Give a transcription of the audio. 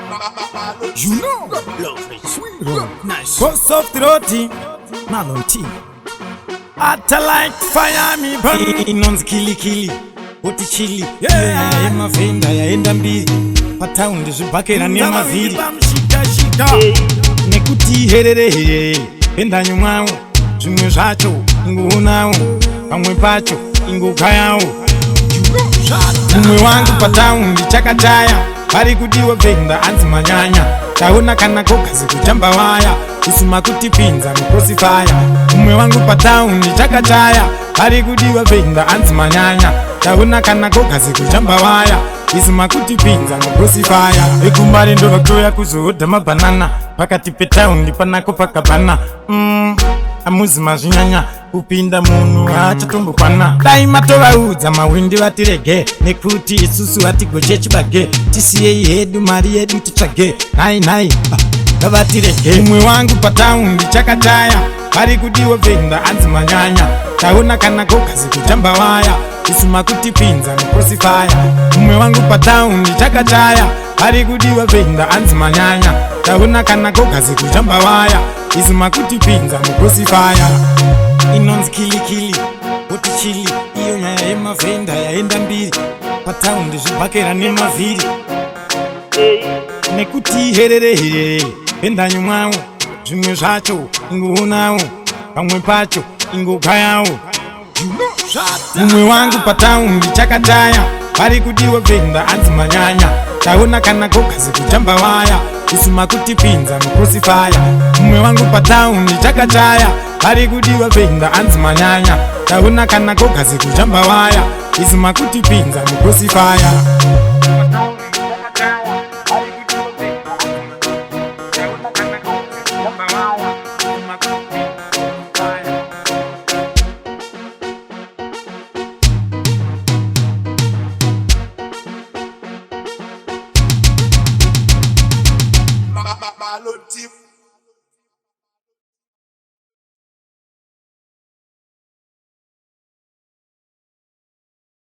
You know, love it, sweet roll, nice. For soft roti, melon tea. Ata like fire me burn. Inonzi kili, oti chili. Yeah, ema venda ya enda mbili. Pataundi zibakera ni mavili. Shika. Nekuti herere, enda nyumao. Zimwe zacho, nguunao. Pamwe pacho, ingukayao. Umwe wangu pataundi chakachaya. Pari kudiwa venda anzi manyanya. Taona kana kokazi kujamba waya. Usuma kutipinza mkrosifaya. Umwe wangu pataundi chakachaya. Pari kudiwa venda anzi manyanya. Taona kana kokazi kujamba waya. Usuma kutipinza mkrosifaya. Ekumbari ndo vakuya kuzuhuda mabanana. Pakati petaundi panako pakabana. Amuzi mazinyanya. Upinda munu achatumbu kwana. Daima tovaudza mawindi vatirege. Nekuti isusu vatigoje chibage. Tisiye yedu mari yedu titsvage. Nai ngavatirege. Umwe wangu pataundi chakachaya. Pari kudiwa venda anzi manyanya. Taona kana kokazi kujamba waya. Usuma kutipinza mkrosifaya. Umwe wangu pataundi chakachaya. Pari kudiwa venda anzi manyanya. Taona kana kokazi kujamba waya. Usuma kutipinza mkrosifaya. Inonzi kili, oti chili. Iyo nyaya ema venda ya enda mbili. Pataundi zibakera ni mavili. Nekuti herere, enda nyumao. Zimwe zacho, inguunao. Pamwe pacho, ingukayao. Umwe wangu pataundi chakachaya. Pari kudiwa venda anzi manyanya. Taona kana kokazi kujamba waya. Usuma kutipinza mkrosifaya. Umwe wangu pataundi chakachaya. Pari kudiwa venda anzi manyanya. Taona kana kokazi kujamba waya. Usuma kutipinza mkrosifaya.